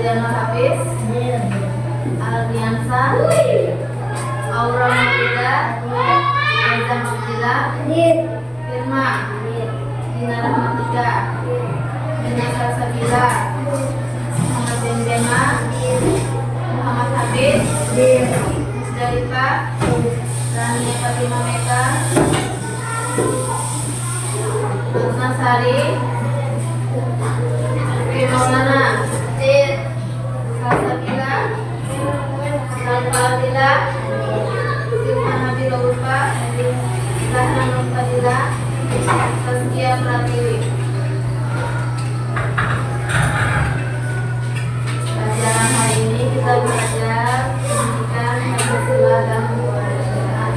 Diana Hafiz, Aldiansa, Aura Mafida, Reza Mafida, Firma, Dina Rahmatika, Dina Salsabila, Muhammad Benzema, Muhammad Habib, Musdalifah, Rania Fatimah Meka, Ratna Sari, Maulana, Salsabila, Salsabila, Silvan Nabila Ulfa, Zahra Nur Fadila, Saskia Pratiwi. Pelajaran hari ini kita belajar pendidikan Pancasila dan kewarganegaraan.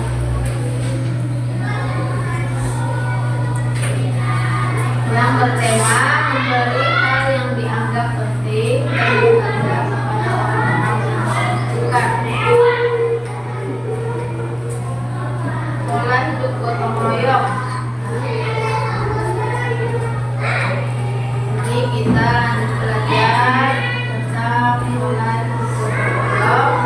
Yang bertema memberi hal yang dianggap penting dan berharga kepada orang-orang yang membutuhkan. Pola hidup gotong royong. Ini kita belajar tentang pola hidup gotong royong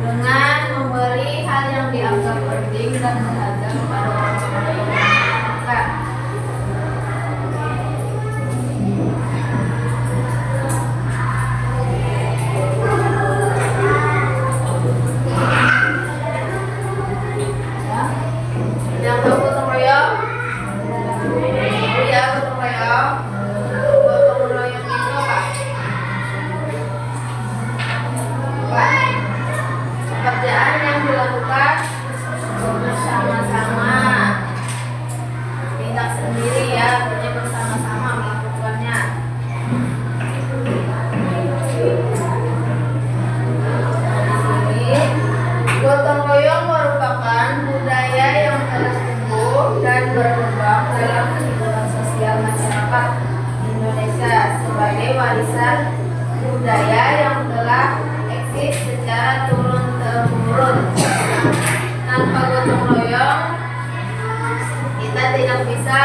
dengan memberi hal yang dianggap penting dan berharga kepada orang-orang yang membutuhkan. Yang tahu gotong royong? Iya, gotong royong. Gotong royong itu apa? Pekerjaan yang dilakukan bersama-sama, tidak sendiri ya, artinya bersama-sama melakukannya. Gotong royong merupakan budaya yang terus tumbuh dan berkembang dalam kehidupan sosial masyarakat Indonesia sebagai warisan budaya yang telah eksis secara turun-temurun. Tanpa gotong royong, kita tidak bisa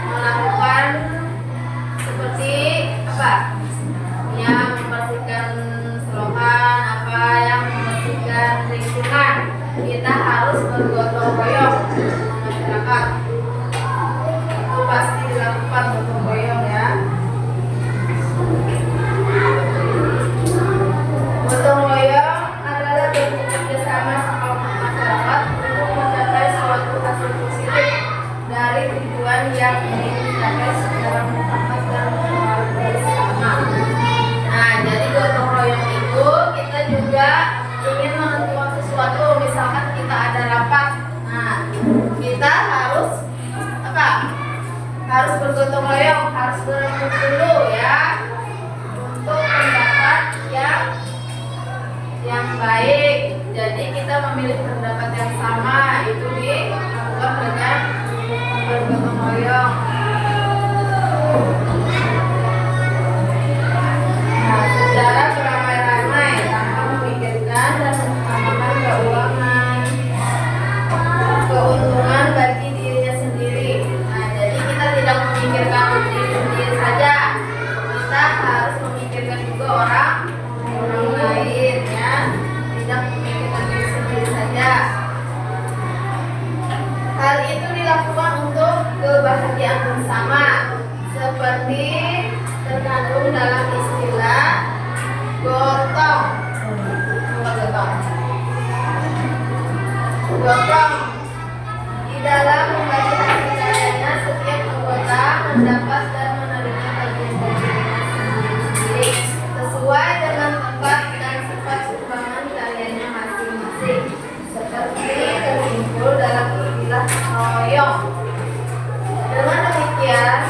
melakukan seperti apa? Yang membersihkan selokan, apa yang membersihkan lingkungan. Kita harus bergotong royong sama masyarakat. Itu pasti dilakukan gotong royong ya. Gotong royong adalah bentuk kerjasama sekelompok masyarakat untuk mencapai suatu hasil positif dari tujuan yang ingin dicapai secara mufakat dan bersama. Nah, jadi gotong royong itu kita juga ingin menentukan sesuatu, misalkan kita ada rapat. Nah, kita harus apa? Harus bergotong royong, harus berembuk dulu ya untuk pendapat yang baik. Jadi kita memilih pendapat yang sama, itu dilakukan dengan bergotong royong. Nah, secara beramai-ramai tanpa memikirkan dan mengutamakan keuntungan bagi dirinya sendiri. Nah, jadi kita tidak memikirkan diri sendiri saja, kita harus memikirkan juga orang lain ya, tidak memikirkan diri sendiri saja. Hal itu dilakukan untuk kebahagiaan bersama, seperti terkandung dalam istilah gotong. Gotong di dalam membagi hasil karyanya, setiap anggota mendapat dan menerima bagian-bagiannya sendiri-sendiri sesuai dengan tempat dan sifat sumbangan karyanya masing-masing, seperti tersimpul dalam istilah royong. Dengan demikian,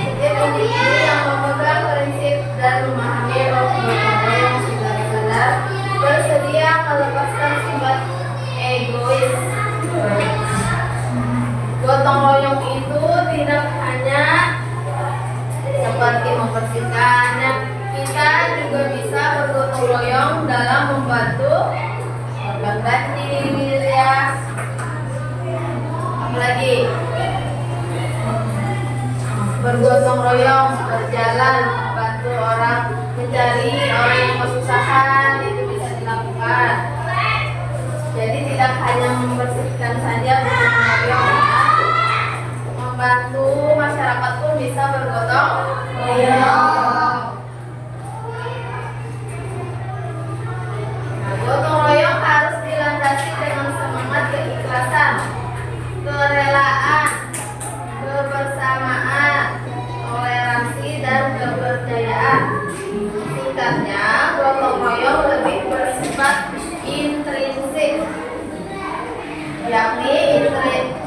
setiap individu yang memegang prinsip dan memahami roh gotong royong secara sadar bersedia melepaskan sifat egois. Gotong royong itu tidak hanya seperti membersihkannya, kita juga bisa bergotong royong dalam membantu korban banjir ya. Apalagi bergotong royong berjalan membantu orang mencari orang yang kesusahan itu bisa dilakukan. Jadi tidak hanya membersihkan saja, bukan meroyong, membantu masyarakat pun bisa bergotong royong. Nah, gotong royong harus dilandasi dengan semangat keikhlasan, kerelaan, kebersamaan, toleransi, dan kepercayaan. Singkatnya, gotong royong lebih bersifat intrinsik, yakni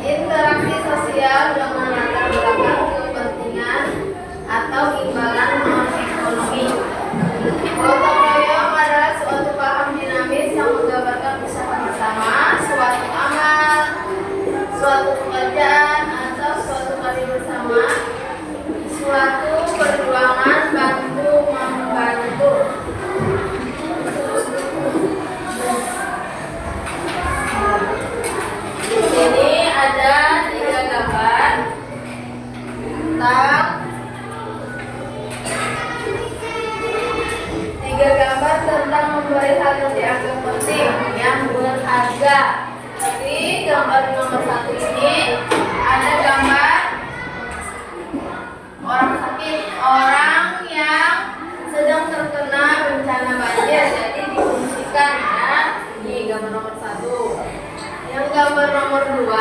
interaksi sosial dengan latar belakang kepentingan atau imbalan non-ekonomi. Gotong royong adalah suatu paham dinamis yang menggambarkan usaha bersama, suatu amal, suatu pekerjaan, atau suatu karya bersama, suatu perjuangan bantu-membantu. Ini ada 3 gambar tentang 3 gambar tentang memberi hal yang dianggap penting, yang berharga. Jadi gambar nomor 1 ini ada gambar orang sakit, orang yang sedang terkena bencana banjir, jadi difungsikan ya. Ini gambar nomor 1. Yang gambar nomor 2,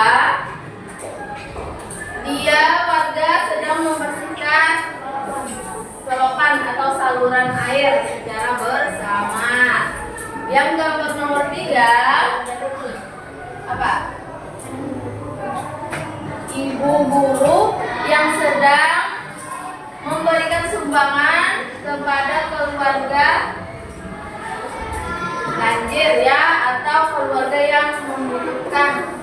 dia warga sedang membersihkan selokan atau saluran air secara bersama. Yang gambar nomor 3, apa? Ibu guru yang sedang memberikan sumbangan kepada keluarga banjir ya, atau keluarga yang membutuhkan.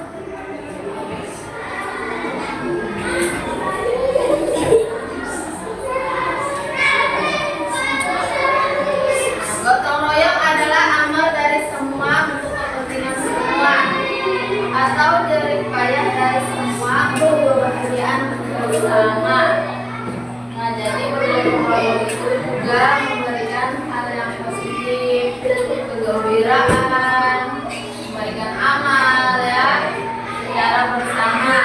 Gotong royong adalah amal dari semua untuk kepentingan semua, atau jerih payah dari semua untuk kebahagiaan bersama. Nah, jadi bergotong royong itu juga memberikan hal yang positif, kegembiraan, memberikan amal ya secara bersama.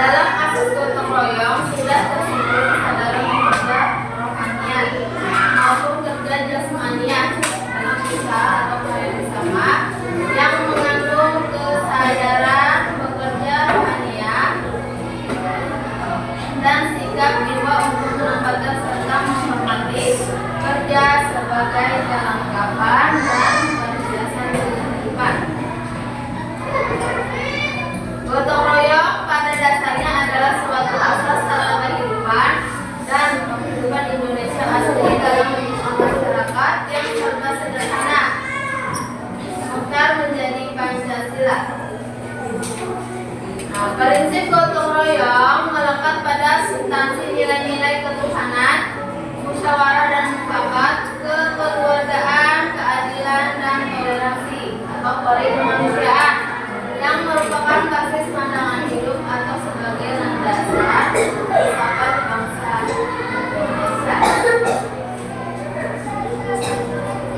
Dalam kasus gotong royong sudah tersebut kesadaran kerja rohanian maupun kerja jasmanian dalam usaha atau karya bersama yang mengandung kesadaran bekerja rohanian dan sikap jiwa untuk menempatkan serta menghormati kerja sebagai jalan kapan dan berdasar kehidupan. Gotong royong pada dasarnya adalah suatu asas dalam kehidupan dan kehidupan Indonesia asli dalam kehidupan masyarakat yang serba sederhana, mekar menjadi Pancasila. Nah, prinsip gotong royong melekat pada substansi nilai-nilai ketuhanan, musyawarah dan mufakat, kekeluargaan, keadilan, dan toleransi atau kemanusiaan yang merupakan basis pandangan hidup atau sebagai landasan filsafat bangsa Indonesia.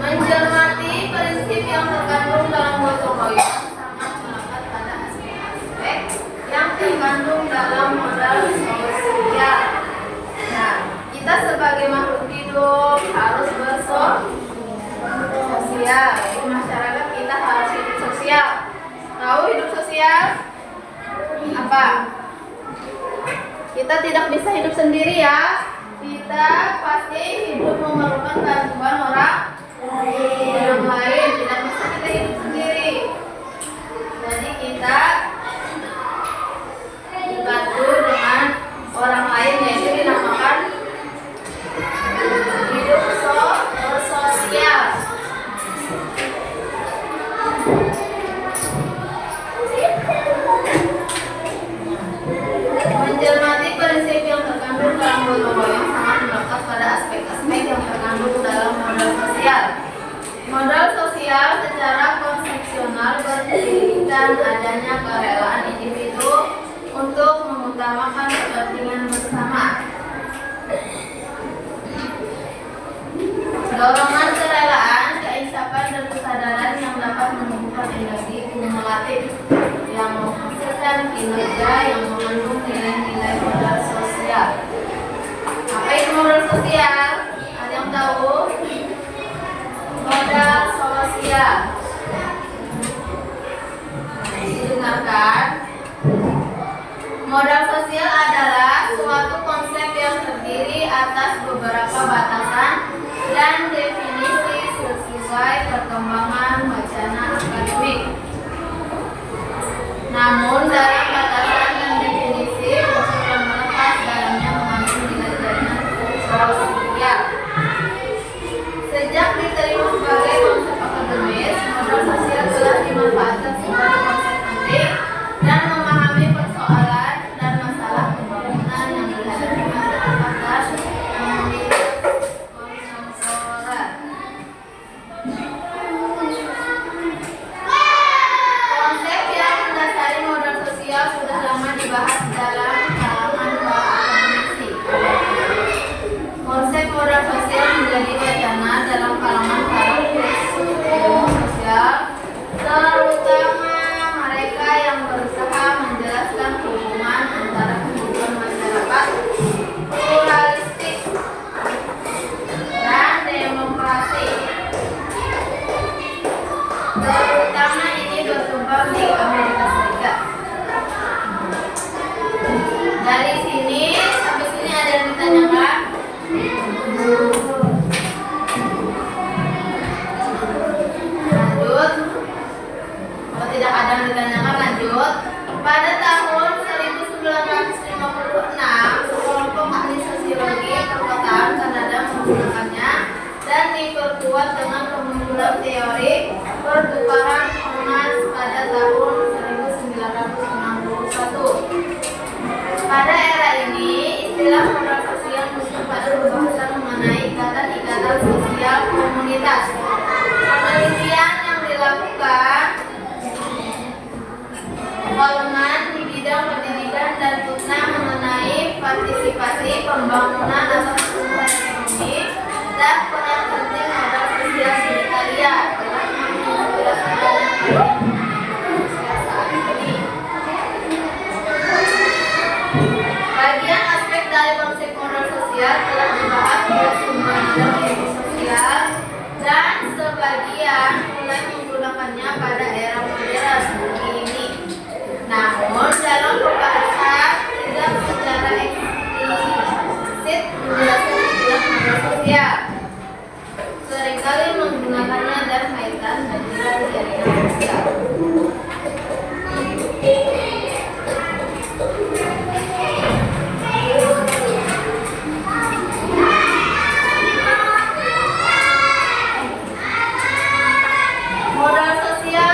Mencermati prinsip yang terkandung dalam gotong royong sangat melekat pada aspek-aspek yang terkandung dalam modal sosial. Nah, kita sebagai makhluk hidup harus bersosial. Di masyarakat kita harus hidup sosial. Tahu hidup sosial apa? Kita tidak bisa hidup sendiri ya. Kita pasti hidup memerlukan bantuan orang lain. Tidak bisa kita hidup sendiri. Jadi kita dibantu dengan orang lain, yaitu dinamakan hidup sosial. Mencermati prinsip yang terkandung dalam gotong royong sangat melekat pada aspek-aspek yang terkandung dalam modal sosial. Modal sosial secara konsepsional berdirikan adanya kerelaan individu untuk mengutamakan kepentingan bersama. Dorongan kerelaan, keinsafan, dan kesadaran yang dapat menumbuhkan energi kumulatif yang menghasilkan kinerja yang mengandung nilai-nilai moral sosial. Apa itu moral sosial? Ada yang tahu? Modal sosial. Dengarkan. Modal sosial adalah suatu konsep yang terdiri atas beberapa batasan dan definisi sesuai perkembangan wacana akademik. Namun dalam batasan dan definisi unsur yang melekat dalamnya mengandung nilai-nilai sosial. Sejak diterima sebagai konsep akademis, modal sosial telah dimanfaatkan sebagai konsep penting dan memahami persoalan dan masalah pembangunan yang dihadapi masyarakat dan komunitas kontemporer. Konsep yang mendasari modal sosial sudah lama dibahas dalam kalangan para akademisi. Konsep modal sosial menjadi wacana dalam kalangan para filsuf ilmu sosial, terutama mereka yang berusaha menjelaskan hubungan antara kehidupan masyarakat pluralistik dan demokrasi. Terutama ini berkembang di Amerika Serikat. Dari sini sampai sini ada yang ditanyakan? Lanjut. Kalau tidak ada yang ditanyakan, lanjut. Pada tahun 1956, sekelompok ahli sosiologi perkotaan Kanada menggunakannya dan diperkuat dengan kemunculan teori pertukaran emas pada tahun 1961. Pada era ini, istilah modal sosial muncul pada pembahasan mengenai ikatan-ikatan sosial komunitas. Penelitian yang dilakukan Coleman di bidang pendidikan dan Putna mengenai partisipasi pembangunan atas pertumbuhan ekonomi dan peran penting modal sosial di Italia telah menginspirasi banyak manusia saat ini. Bagian aspek dari konsep modal sosial telah dibahas oleh sumber ilmu sosial dan sebagian mulai menggunakannya pada era modern ini. Namun dalam pembahasan tidak secara eksplisit menjelaskan istilah modal sosial. Seringkali menggunakannya dalam kaitan dengan jaringan sosial. Modal sosial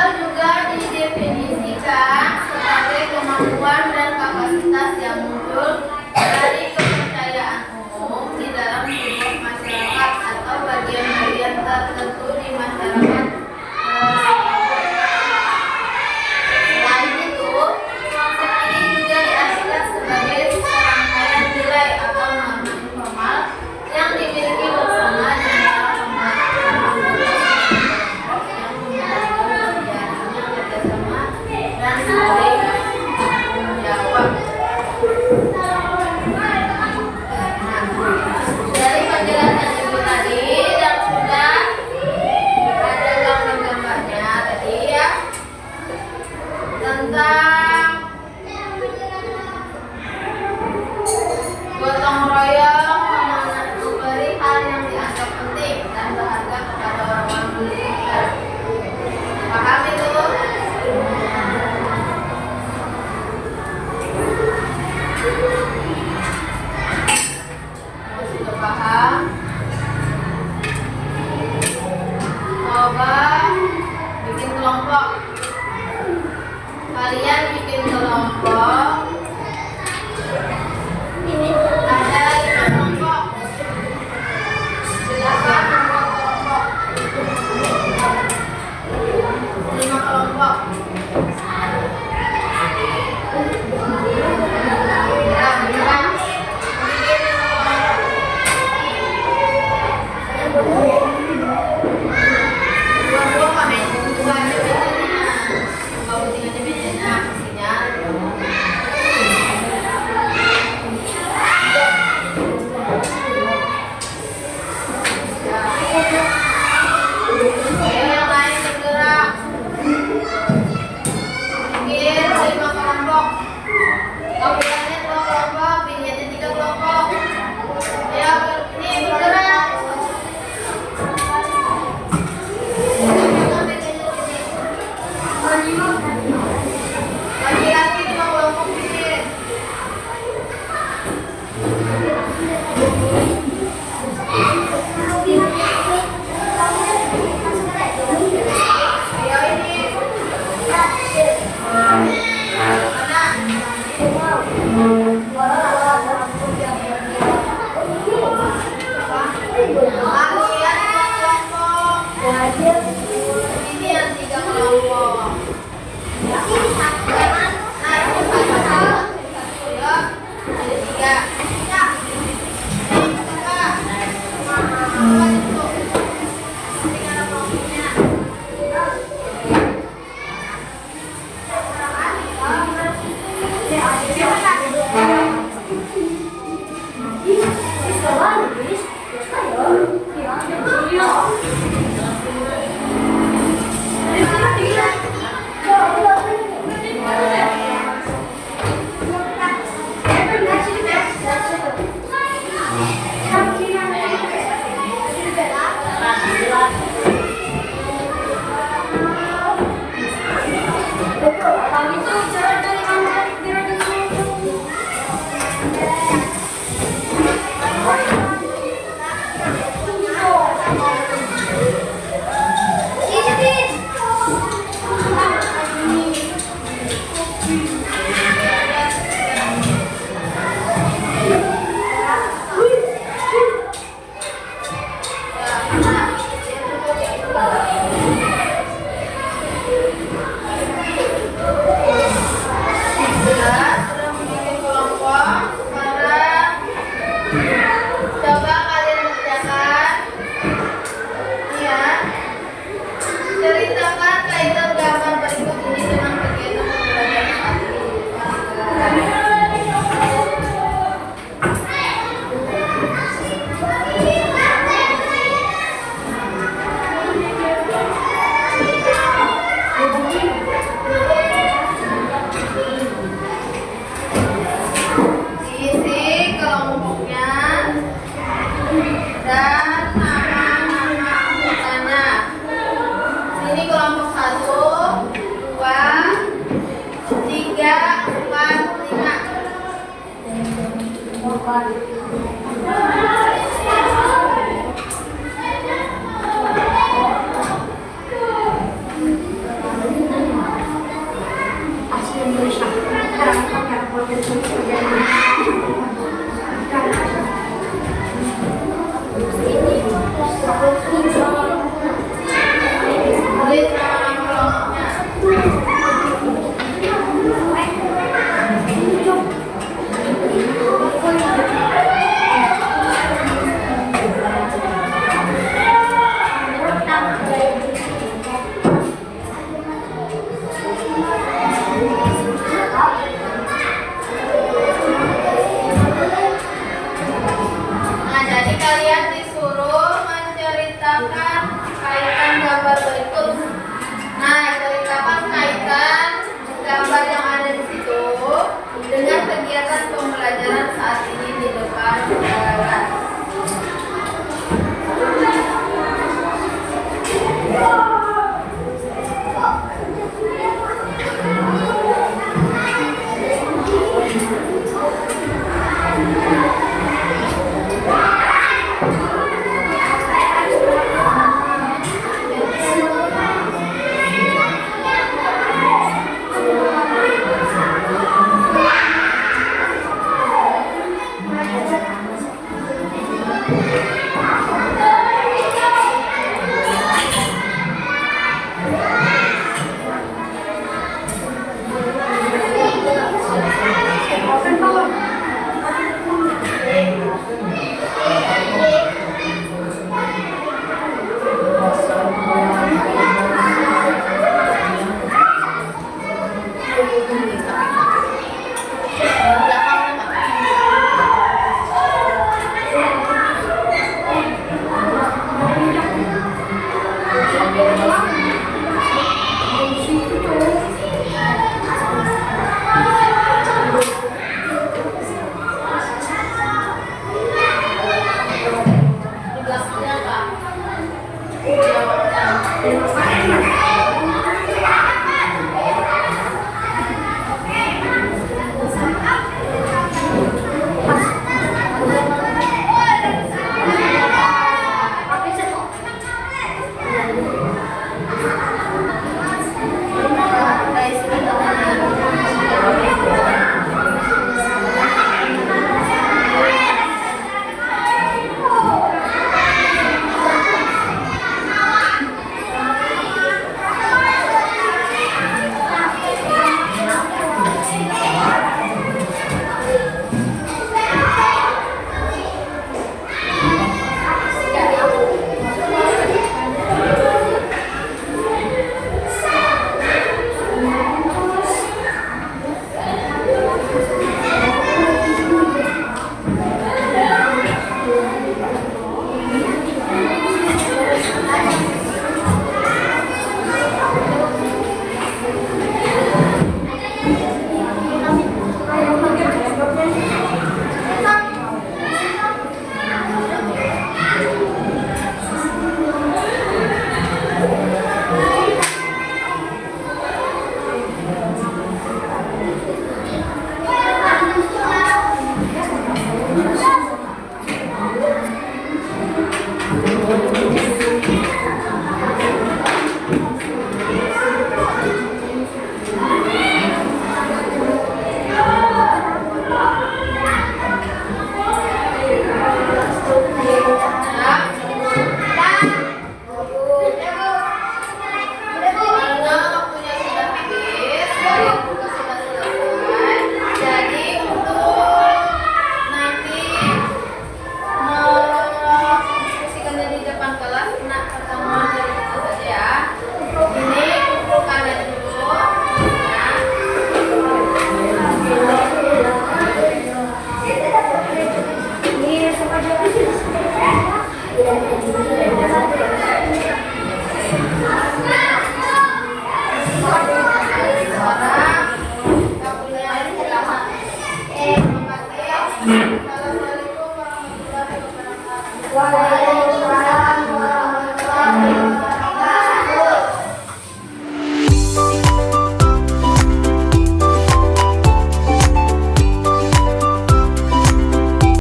Nah, jadi kalian disuruh menceritakan kaitan gambar berikut. Nah, ceritakan kaitan gambar yang ada di situ dengan kegiatan pembelajaran saat ini di depan kelas. Di belakangnya apa? Jawabnya.